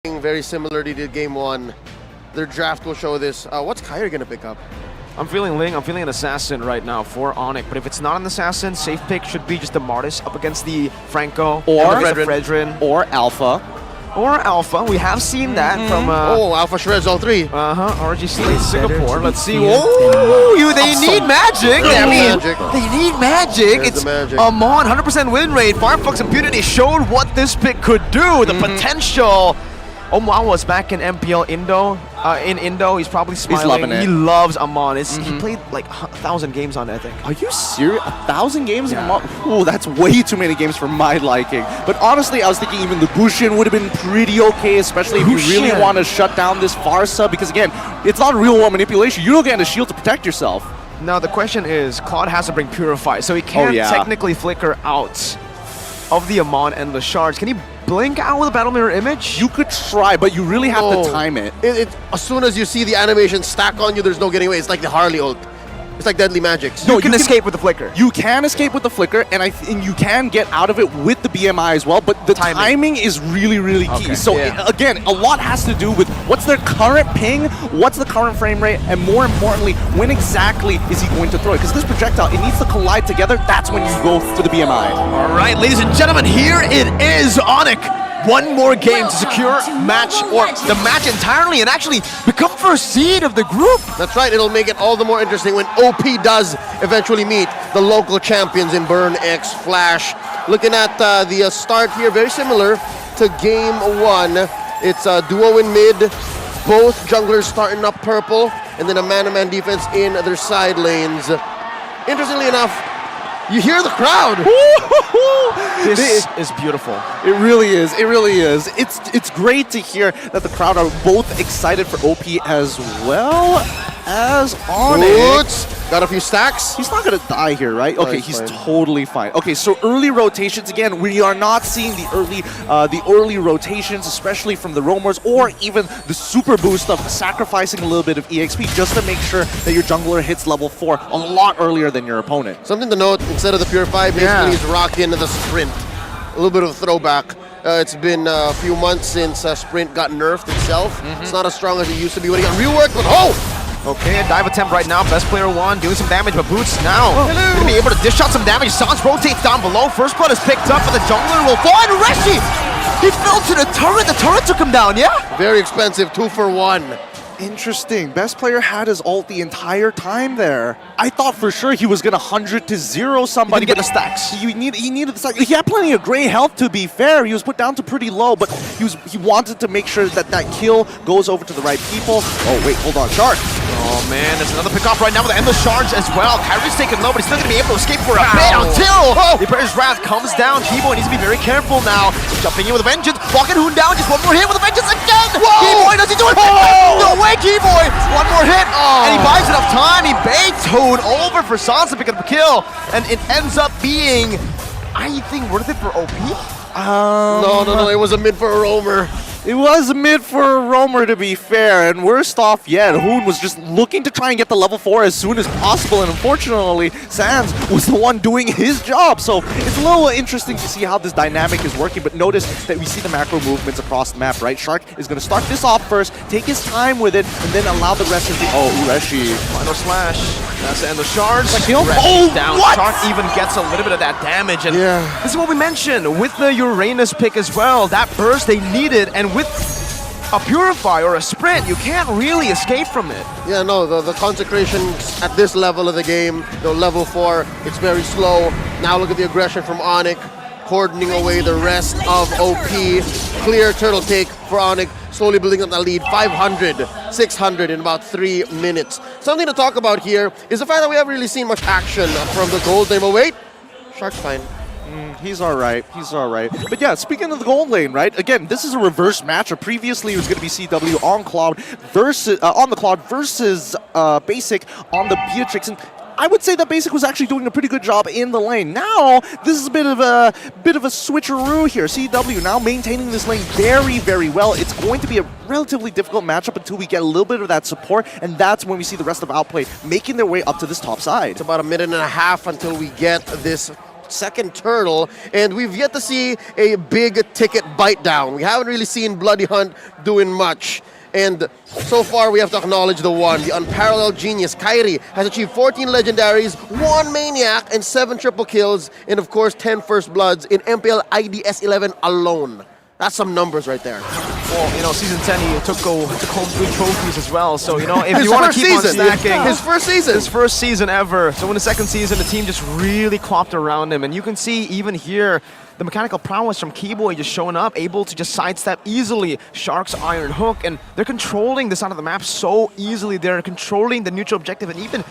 Very similarly to game 1. Their draft will show this. What's Kyrie gonna pick up? I'm feeling Ling. I'm feeling an Assassin right now for Onyx. But if it's not an Assassin, safe pick should be just the Martis up against the Franco or the Fredrin. Or Alpha. Or Alpha. We have seen that from... Alpha shreds all 3. RGC in Singapore. Let's see. Oh, they need magic. They need magic. It's Amon, 100% win rate. Firefox Impunity showed what this pick could do. The potential. Omar was back in MPL Indo. In Indo, he's probably smiling. He's loving it. He loves Amon. He played like 1,000 games on it, I think. Are you serious? 1,000 games? Yeah. Ooh, that's way too many games for my liking. But honestly, I was thinking even the Bushin would have been pretty okay, especially if you really want to shut down this Farsa, because again, it's not real-world manipulation. You don't get a shield to protect yourself. Now the question is, Claude has to bring Purify, so he can't technically flicker out of the Amon and the shards. Can he blink out with a Battle Mirror image? You could try, but you really have to time it. As soon as you see the animation stack on you, there's no getting away. It's like the Harley ult. It's like Deadly Magics. No, you can escape with the flicker. You can escape with the flicker, and you can get out of it with the BMI as well, but the timing is really, really key. Okay. So again, a lot has to do with what's their current ping, what's the current frame rate, and more importantly, when exactly is he going to throw it? Because this projectile, it needs to collide together. That's when you go for the BMI. All right, ladies and gentlemen, here it is, Onyx. One more game to secure match, or the match entirely, and actually become first seed of the group. That's right, it'll make it all the more interesting when OP does eventually meet the local champions in Burn X Flash. Looking at the start here, very similar to game 1. It's a duo in mid, both junglers starting up purple, and then a man-to-man defense in their side lanes. Interestingly enough, you hear the crowd. This is beautiful. It really is. It really is. It's great to hear that the crowd are both excited for OP as well as Onyx. Got a few stacks. He's not going to die here, right? Okay, he's totally fine. Okay, so early rotations, again, we are not seeing the early rotations, especially from the roamers, or even the super boost of sacrificing a little bit of EXP just to make sure that your jungler hits level 4 a lot earlier than your opponent. Something to note, instead of the Purify, basically he's rocking the Sprint. A little bit of a throwback. It's been a few months since Sprint got nerfed itself. It's not as strong as it used to be when he got reworked, but okay, a dive attempt right now. Best player 1 doing some damage, but Boots now gonna be able to dish out some damage. Sans rotates down below. First blood is picked up, but the jungler will fall. And Reshi, he fell to the turret. The turret took him down, yeah? Very expensive, 2 for 1. Interesting. Best player had his ult the entire time there. I thought for sure he was gonna 100-0 somebody. He didn't get the stacks. He needed the stacks. He had plenty of gray health, to be fair. He was put down to pretty low, but he wanted to make sure that that kill goes over to the right people. Oh wait, hold on, Shark. Oh man, there's another pick off right now with the Endless Shards as well. Kyrie's taken low, but he's still gonna be able to escape for a bit until the Emperor's Wrath comes down. Keyboy needs to be very careful now. Jumping in with a vengeance, walking Hoon down, just one more hit with a vengeance again. Keyboy, does he do it? No way, Keyboy! One more hit, and he buys enough time. He baits Hoon over for Sans to pick up a kill, and it ends up being, I think, worth it for OP. No, it was a mid for a roamer. It was a mid for a roamer, to be fair, and worst off yet, Hoon was just looking to try and get the level 4 as soon as possible, and unfortunately, Sans was the one doing his job, so it's a little interesting to see how this dynamic is working, but notice that we see the macro movements across the map, right? Shark is going to start this off first, take his time with it, and then allow the rest of the... Oh, Reshi. Final slash. That's the end of Shards. Down. What? Shark even gets a little bit of that damage, and this is what we mentioned with the Uranus pick as well. That burst they needed, and with a Purify or a Sprint, you can't really escape from it. Yeah, no, the consecration at this level of the game, level 4, it's very slow. Now look at the aggression from Onyx, cordoning away the rest of OP. Clear turtle take for Onyx, slowly building up that lead, 500, 600 in about 3 minutes. Something to talk about here is the fact that we haven't really seen much action from the gold lane, but wait, Shark's fine. He's all right. He's all right. But yeah, speaking of the gold lane, right? Again, this is a reverse matchup. Previously, it was going to be CW on Cloud versus Basic on the Beatrix, and I would say that Basic was actually doing a pretty good job in the lane. Now, this is a bit of a switcheroo here. CW now maintaining this lane very, very well. It's going to be a relatively difficult matchup until we get a little bit of that support, and that's when we see the rest of Outplay making their way up to this top side. It's about a minute and a half until we get this second turtle, and we've yet to see a big ticket bite down. We haven't really seen Bloody Hunt doing much. And so far, we have to acknowledge the unparalleled genius. Kyrie has achieved 14 legendaries, 1 maniac, and 7 triple kills, and of course, 10 first bloods in MPL IDS 11 alone. That's some numbers right there. Well, you know, season 10, he took home 3 trophies as well. So, you know, if you want to keep on stacking. His first season. His first season ever. So in the second season, the team just really clopped around him. And you can see even here, the mechanical prowess from Keyboy just showing up, able to just sidestep easily Shark's Iron Hook. And they're controlling this side of the map so easily. They're controlling the neutral objective and even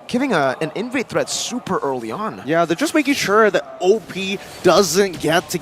giving an invade threat super early on. Yeah, they're just making sure that OP doesn't get to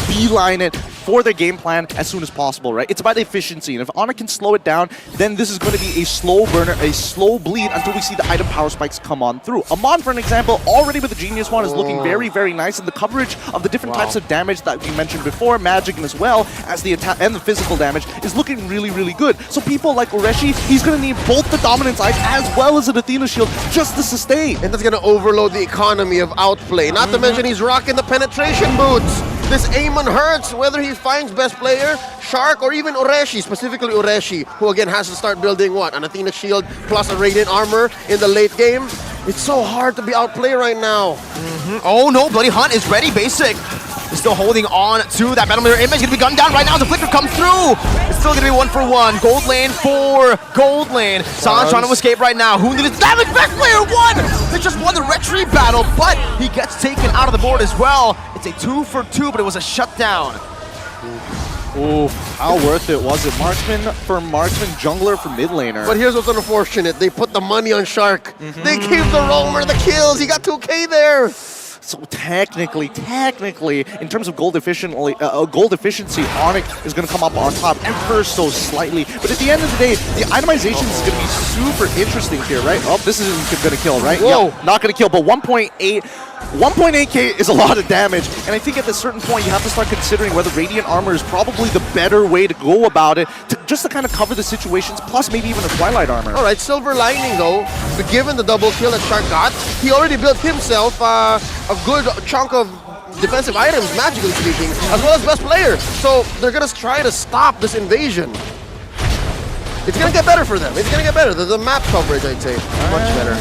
beeline it for their game plan as soon as possible, right? It's about efficiency, and if Onyx can slow it down, then this is going to be a slow burner, a slow bleed until we see the item power spikes come on through. Amon, for an example, already with the Genius one, is looking very, very nice, and the coverage of the different types of damage that we mentioned before, magic and as well as the attack and the physical damage, is looking really, really good. So people like Ureshi, he's going to need both the Dominance Eyes as well as an Athena Shield just to sustain. And that's going to overload the economy of outplay. Not to mention he's rocking the penetration boots. This Amon hurts, whether he finds best player, Shark, or even Ureshi, specifically Ureshi, who again has to start building what? An Athena Shield plus a Radiant Armor in the late game. It's so hard to be outplayed right now. Oh no, Bloody Hunt is ready, basic. He's still holding on to that Battle Mirror image. Gonna be gunned down right now as the flicker comes through. It's still gonna be 1-for-1. Gold lane for gold lane. San's trying to escape right now. Who needs damage? Back player 1! They just won the retreat battle, but he gets taken out of the board as well. It's a 2-for-2, but it was a shutdown. Ooh, how worth it was it? Marksman for marksman, jungler for mid laner. But here's what's unfortunate. They put the money on Shark. They gave the roamer the kills. He got 2K there. So technically, in terms of gold efficiency, Onyx is going to come up on top ever so slightly. But at the end of the day, the itemization is going to be super interesting here, right? Oh, this isn't going to kill, right? Whoa. Yeah, not going to kill, but 1.8K is a lot of damage. And I think at a certain point, you have to start considering whether Radiant Armor is probably the better way to go about it, just to kind of cover the situations, plus maybe even a Twilight Armor. All right, silver lining though, given the double kill that Shark got, he already built himself a good chunk of defensive items, magically speaking, as well as best player. So they're gonna try to stop this invasion. It's gonna get better for them. It's gonna get better. The map coverage, I'd say, much better.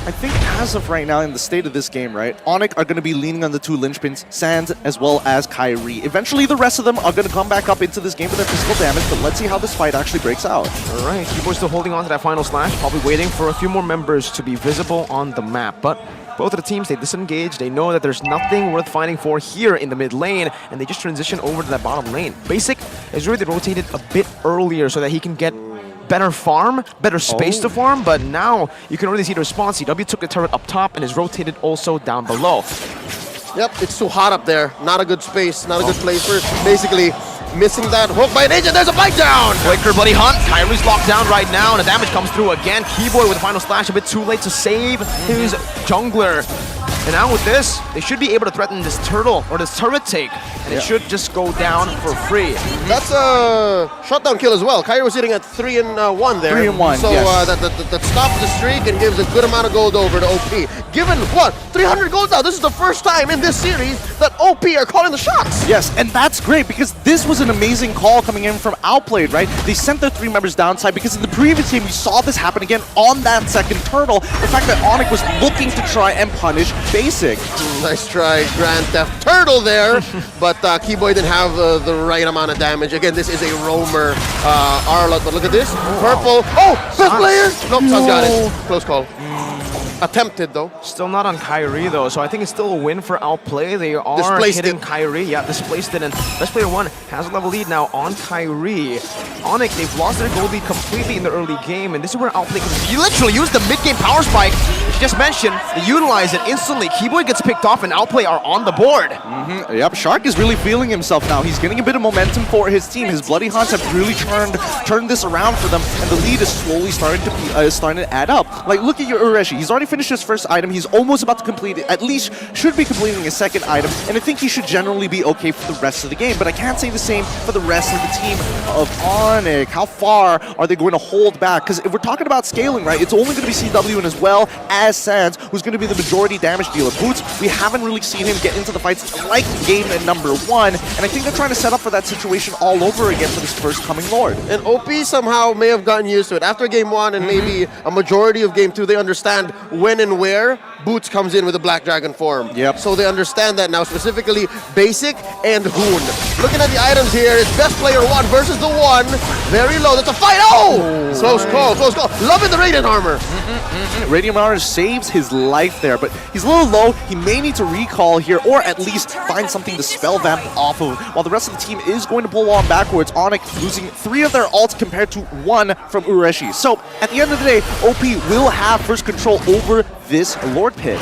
I think as of right now, in the state of this game, right, Onyx are going to be leaning on the 2 linchpins, Sands as well as Kyrie. Eventually, the rest of them are going to come back up into this game with their physical damage, but let's see how this fight actually breaks out. All right, Keyboard's still holding on to that final slash, probably waiting for a few more members to be visible on the map, but both of the teams, they disengage. They know that there's nothing worth fighting for here in the mid lane, and they just transition over to that bottom lane. Basic is really rotated a bit earlier so that he can get better farm, better space to farm, but now you can already see the response. CW took the turret up top and is rotated also down below. Yep, it's too hot up there. Not a good space, not a good place for basically missing that hook by an agent. There's a bite down! Quicker Bloody Hunt. Kyrie's locked down right now, and the damage comes through again. Keyboy with the final slash, a bit too late to save his jungler. And now with this, they should be able to threaten this turtle or this turret take, and it should just go down for free. That's a shutdown kill as well. Kyrie was sitting at 3-1 there. 3-1, so yes. that stops the streak and gives a good amount of gold over to OP. Given what? 300 gold now. This is the first time in this series that OP are calling the shots. Yes, and that's great because this was an amazing call coming in from Outplayed, right? They sent their 3 members downside because in the previous game we saw this happen again on that second turtle. The fact that Onyx was looking to try and punish Basic. Nice try, Grand Theft Turtle there, but Keyboy didn't have the right amount of damage. Again, this is a roamer Arlot, but look at this. Purple. Oh, best player! Nope, Sans got it. Close call. Attempted though. Still not on Kyrie though, so I think it's still a win for Outplay. They are Displaced hitting it. Kyrie. Yeah, displaced it, and best player 1 has a level lead now on Kyrie. Onyx, they've lost their gold lead completely in the early game, and this is where Outplay can literally use the mid-game power spike, which you just mentioned. They utilize it instantly. Keyboy gets picked off, and Outplay are on the board. Yep, Shark is really feeling himself now. He's getting a bit of momentum for his team. His Bloody Hunts have really turned this around for them. and the lead is slowly starting to add up. Like, look at your Ureshi. He's already finished his first item. He's almost about to complete it. At least should be completing his second item, and I think he should generally be okay for the rest of the game. But I can't say the same for the rest of the team of Onyx. How far are they going to hold back? Because if we're talking about scaling, right, it's only going to be CW and as well as Sands, who's going to be the majority damage dealer. Boots, we haven't really seen him get into the fights like game number 1, and I think they're trying to set up for that situation all over again for this first coming Lord. And OP somehow may have gotten used to it. After game 1 and maybe a majority of game 2, they understand when and where Boots comes in with a Black Dragon form. Yep. So they understand that now, specifically Basic and Hoon. Looking at the items here, it's best player 1 versus the 1. Very low, that's a fight. Oh! Close call, close call. Loving the Radiant Armor. Radiant Armor saves his life there, but he's a little low. He may need to recall here, or at least find something to spell vamp off of, while the rest of the team is going to pull on backwards. Onyx losing 3 of their ults compared to 1 from Ureshi. So, at the end of the day, OP will have first control over this Lord Pit.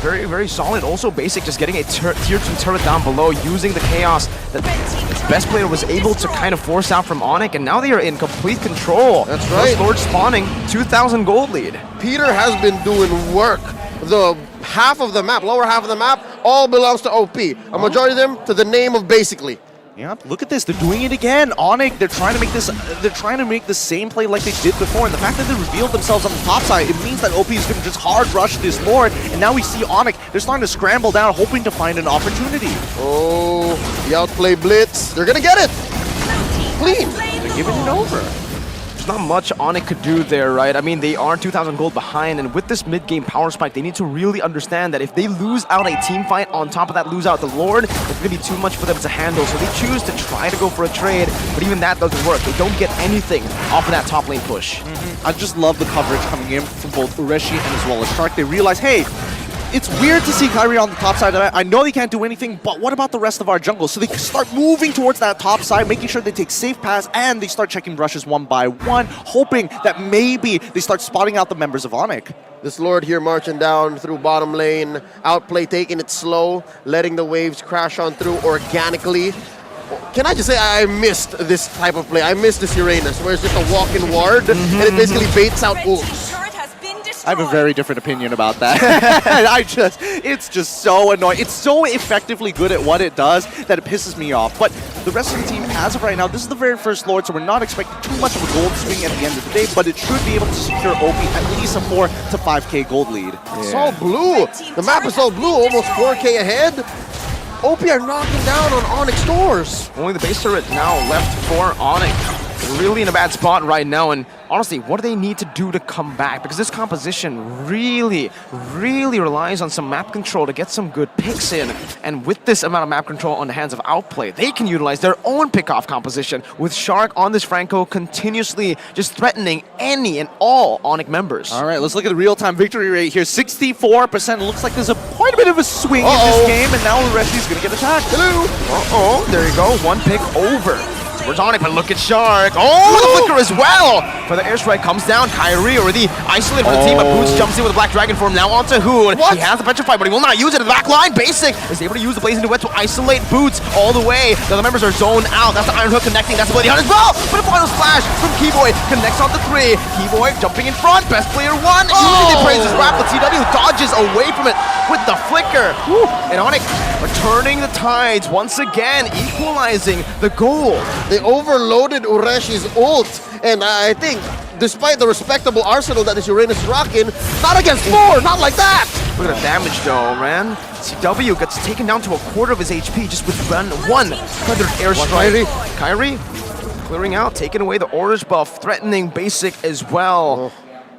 Very, very solid. Also, Basic just getting a tier 2 turret down below, using the chaos that its best player was able to kind of force out from Onyx, and now they are in complete control. That's right. First Lord spawning, 2,000 gold lead. Peter has been doing work. The half of the map, lower half of the map, all belongs to OP. A majority of them to the name of Basically. Yep, look at this. They're doing it again. Onyx, they're trying to make this. They're trying to make the same play like they did before. And the fact that they revealed themselves on the top side, it means that OP is going to just hard rush this Lord. And now we see Onyx. They're starting to scramble down, hoping to find an opportunity. Oh, the outplay blitz. They're gonna get it. Clean. They're giving it over. Not much Onyx could do there, right? I mean, they are 2,000 gold behind, and with this mid-game power spike, they need to really understand that if they lose out a team fight, on top of that lose out the Lord, it's going to be too much for them to handle. So they choose to try to go for a trade, but even that doesn't work. They don't get anything off of that top lane push. I just love the coverage coming in from both Ureshi and as well as Shark. They realize, hey, it's weird to see Kyrie on the top side of that. I know they can't do anything, but what about the rest of our jungle? So they start moving towards that top side, making sure they take safe paths, and they start checking brushes one by one, hoping that maybe they start spotting out the members of Onyx. This Lord here marching down through bottom lane, outplay taking it slow, letting the waves crash on through organically. Can I just say I missed this type of play? I missed this Uranus, where it's just a walk-in ward, and it basically baits out ults. I have a very different opinion about that. It's just so annoying. It's so effectively good at what it does that it pisses me off. But the rest of the team, as of right now, this is the very first Lord, so we're not expecting too much of a gold swing at the end of the day, but it should be able to secure OP at least a 4 to 5k gold lead. It's all blue. The map is all blue, almost 4k ahead. OP are knocking down on Onyx doors. Only the base turret now left for Onyx. Really in a bad spot right now, and honestly, what do they need to do to come back? Because this composition really relies on some map control to get some good picks in, and with this amount of map control on the hands of Outplay, they can utilize their own pick-off composition, with Shark on this Franco continuously just threatening any and all Onyx members. All right, let's look at the real-time victory rate here. 64%. Looks like there's quite a bit of a swing in this game, and now Ureshi's going to get attacked. Hello. There you go. One pick over. Where's Onyx? But look at Shark. Oh, the flicker as well. For the airstrike comes down. Kyrie already isolated for the team, but Boots jumps in with a Black Dragon form. Now onto Hoon. He has the petrify, but he will not use it in the back line. Basic is able to use the Blazing Duet to isolate Boots all the way. The other members are zoned out. That's the Iron Hook connecting. That's the Bloody Hunt as well. But a final splash from Keyboy connects on the 3. Keyboy jumping in front. Best player 1. Usually they praise his rap, but TW dodges away from it with the flicker. And Onyx returning the tides once again, equalizing the goal. They overloaded Ureshi's ult, and I think, despite the respectable arsenal that this Uranus is rocking, not against 4, not like that! Look at the damage though, man. CW gets taken down to a quarter of his HP just with one feathered airstrike. Kyrie clearing out, taking away the orange buff, threatening Basic as well.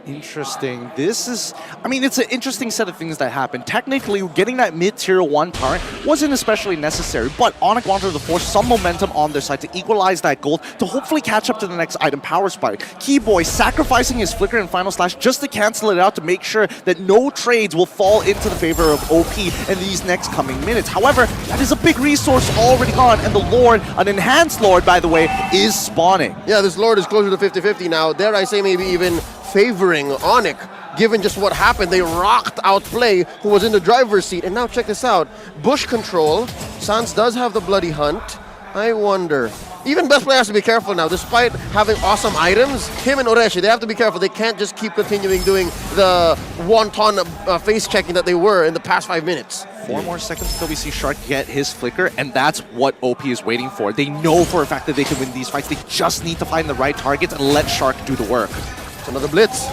Interesting. This is, I mean, it's an interesting set of things that happened. Technically, getting that mid-tier 1 turret wasn't especially necessary, but Onyx wanted to force some momentum on their side to equalize that gold to hopefully catch up to the next item, Power Spike. Keyboy sacrificing his flicker and final slash just to cancel it out to make sure that no trades will fall into the favor of OP in these next coming minutes. However, that is a big resource already gone, and the Lord, an enhanced Lord, by the way, is spawning. Yeah, this Lord is closer to 50-50 now. Dare I say maybe even favoring Onyx, given just what happened. They rocked Outplay, who was in the driver's seat. And now check this out. Bush control. Sans does have the Bloody Hunt. I wonder. Even best player has to be careful now. Despite having awesome items, him and Oreshi, they have to be careful. They can't just keep continuing doing the wonton face checking that they were in the past 5 minutes. 4 more seconds until we see Shark get his flicker, and that's what OP is waiting for. They know for a fact that they can win these fights. They just need to find the right targets and let Shark do the work. It's another blitz.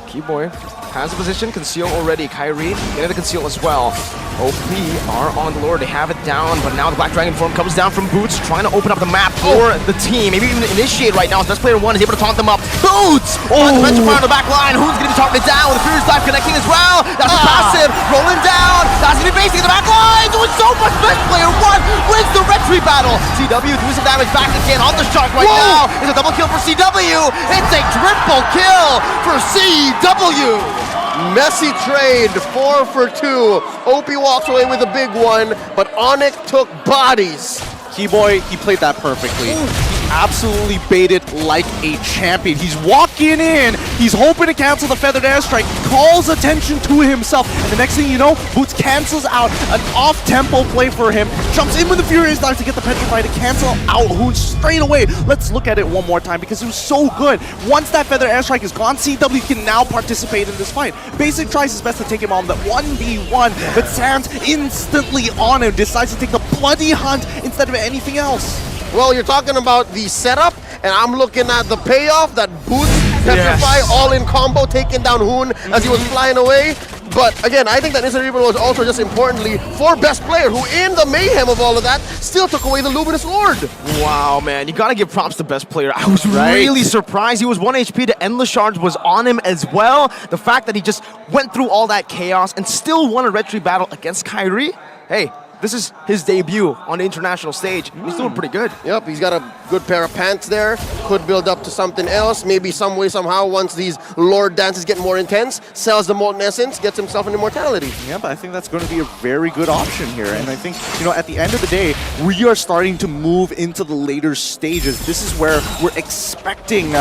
Keyboy has the position, conceal already. Kyrie getting the conceal as well. OP are on the lure, they have it down, but now the Black Dragon form comes down from Boots, trying to open up the map for the team. Maybe even initiate right now. Best player 1 is able to taunt them up. Boots! On the defensive part of the back line. Who's going to be targeted down with the Furious Dive connecting as well? That's a passive, rolling down. That's going to be basing the back line, doing so much. Best player 1 wins the retry battle. CW doing some damage back again on the Shark right now. It's a double kill for CW. It's a triple kill for CW. Messy trade, 4 for 2. OP walks away with a big one, but Onyx took bodies. Keyboy, he played that perfectly. He absolutely baited like a champion. He's walking in, he's hoping to cancel the feathered airstrike, calls attention to himself, and the next thing you know, Boots cancels out an off-tempo play for him, jumps in with the Furious Dive to get the Petrify to cancel out Hoon straight away. Let's look at it one more time because it was so good. Once that feathered airstrike is gone, CW can now participate in this fight. Basic tries his best to take him on that 1v1, but Sans instantly on him, decides to take the bloody hunt instead of anything else. Well, you're talking about the setup, and I'm looking at the payoff, that Boots, Petrify, all in combo, taking down Hoon as he was flying away. But again, I think that instant removal was also just importantly for best player, who in the mayhem of all of that, still took away the Luminous Lord. Wow, man, you gotta give props to best player. I was really surprised. He was 1 HP, the Endless Shards was on him as well. The fact that he just went through all that chaos and still won a retry battle against Kyrie, hey, this is his debut on the international stage. He's doing pretty good. Yep, he's got a good pair of pants there. Could build up to something else. Maybe some way, somehow, once these Lord dances get more intense, sells the Molten Essence, gets himself an immortality. Yeah, but I think that's going to be a very good option here. And I think, you know, at the end of the day, we are starting to move into the later stages. This is where we're expecting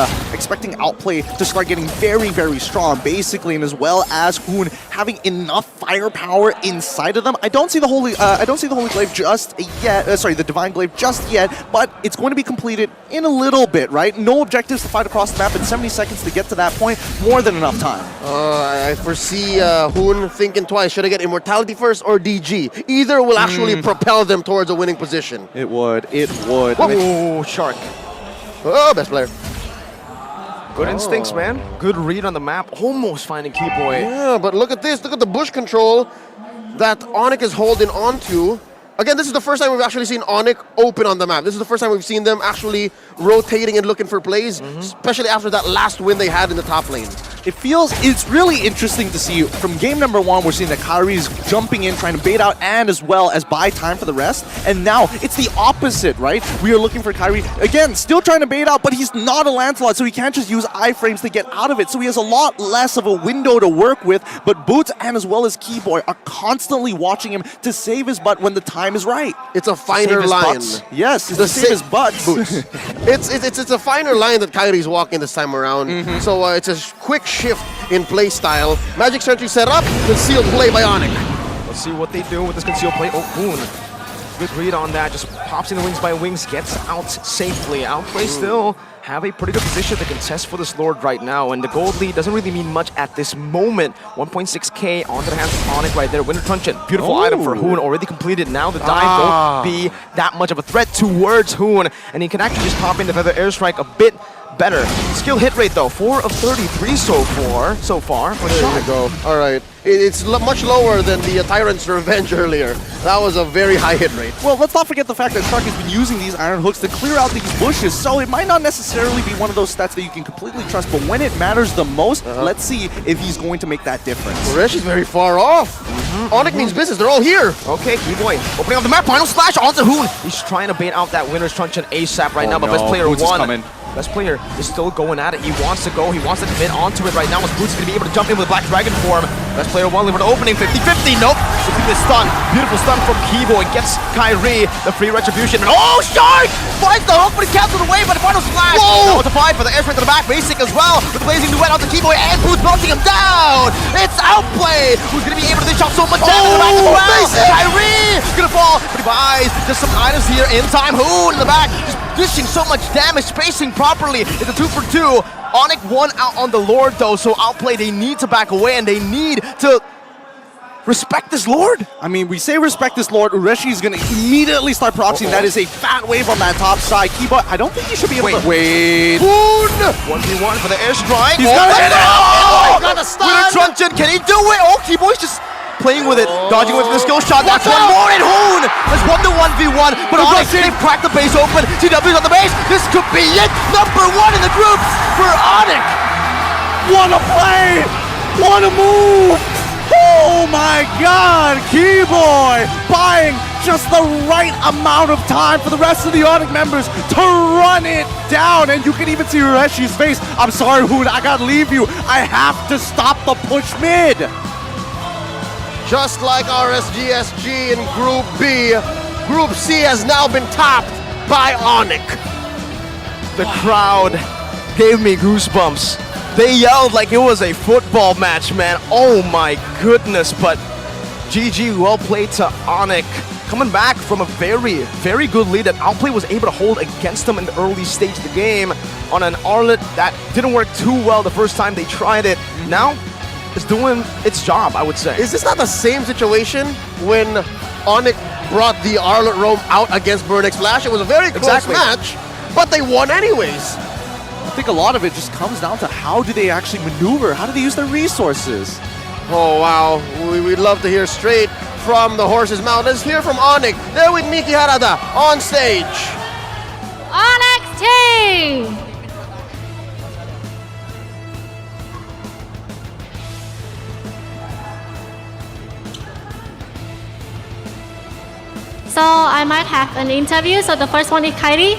outplay to start getting very, very strong, basically, and as well as Hoon having enough firepower inside of them. I don't see the Holy Glaive just yet. The Divine Glaive just yet, but it's going to be completed in a little bit, right? No objectives to fight across the map in 70 seconds to get to that point. More than enough time. I foresee Hoon thinking twice. Should I get Immortality first or DG? Either will actually propel them towards a winning position. It would. It would. Oh, Shark. Oh, best player. Good instincts, man. Good read on the map. Almost finding Keyboy. Yeah, but look at this. Look at the bush control that Onyx is holding onto. Again, this is the first time we've actually seen Onyx open on the map. This is the first time we've seen them actually rotating and looking for plays, especially after that last win they had in the top lane. It's really interesting to see from game number 1, we're seeing that Kyrie's jumping in, trying to bait out and as well as buy time for the rest. And now it's the opposite, right? We are looking for Kyrie, again, still trying to bait out, but he's not a Lancelot, so he can't just use iframes to get out of it. So he has a lot less of a window to work with, but Boots and as well as Keyboy are constantly watching him to save his butt when the time is right. It's a finer line. Yes, it's to save his butt. It's a finer line that Kyrie's walking this time around. So it's a quick shift in play style. Magic Sentry set up, concealed play by Onyx. Let's see what they do with this concealed play. Oh, Hoon. Good read on that. Just pops in the wings by wings, gets out safely. Outplay still have a pretty good position to contest for this Lord right now, and the gold lead doesn't really mean much at this moment. 1.6k onto the hands of Onyx right there. Winter Truncheon, beautiful item for Hoon, already completed. Now the dive won't be that much of a threat towards Hoon, and he can actually just pop in the Feather Airstrike a bit better. Skill hit rate though, 4 of 33 so far. There you go. All right. It's much lower than the Tyrant's Revenge earlier. That was a very high hit rate. Well, let's not forget the fact that Shark has been using these iron hooks to clear out these bushes, so it might not necessarily be one of those stats that you can completely trust, but when it matters the most, let's see if he's going to make that difference. Resh is very far off. Onyx means business. They're all here. Okay, Keyboy opening up the map. Final slash onto Hoon. He's trying to bait out that Winter's Truncheon ASAP right now, but best player won. Best player is still going at it. He wants to go. He wants to commit onto it right now. As Boots is going to be able to jump in with the Black Dragon form. Best player won for the opening. 50-50. Nope. The stun. Beautiful stun from Keyboy. Gets Kyrie the free retribution. And oh, Shark finds the hook but he's canceled away by the final slash. Whoa! Now to fight for the airstrike to the back, Basic as well, with the blazing duet onto Keyboy and Boots melting him down. It's Outplay who's gonna be able to dish out so much damage in the back as well. Basic! Kyrie gonna fall, but he buys just some items here in time. Hoon in the back, just dishing so much damage, spacing properly. It's a 2 for 2. Onyx won out on the Lord though, so Outplay, they need to back away and they need to respect this Lord. I mean, we say respect this Lord. Ureshi is going to immediately start proxying. That is a fat wave on that top side. Keyboy, I don't think he should be able to... Wait. Hoon! 1v1 for the airstrike. He's gonna hit it! Oh! Got a stun! With a truncheon, can he do it? Oh, Keyboy's just playing with it, dodging with the skill shot. That's one more, and Hoon has won the 1v1, but Onyx, they've cracked the base open. CW's on the base. This could be it. Number 1 in the groups for Onyx. What a play! What a move! Oh my god! Keyboy buying just the right amount of time for the rest of the Onyx members to run it down. And you can even see Ureshi's face. I'm sorry, Hoon, I gotta leave you. I have to stop the push mid. Just like RSGSG in Group B, Group C has now been topped by Onyx. The crowd gave me goosebumps. They yelled like it was a football match, man. Oh my goodness, but GG, well played to Onyx. Coming back from a very, very good lead that Outplay was able to hold against them in the early stage of the game on an Arlet that didn't work too well the first time they tried it. Now, it's doing its job, I would say. Is this not the same situation when Onyx brought the Arlet Roam out against Burnex Flash? It was a very close match, but they won anyways. I think a lot of it just comes down to how do they actually maneuver? How do they use their resources? Oh, wow. We'd love to hear straight from the horse's mouth. Let's hear from Onyx. They're with Miki Harada on stage. Onyx team! So I might have an interview. So the first one is Kyrie.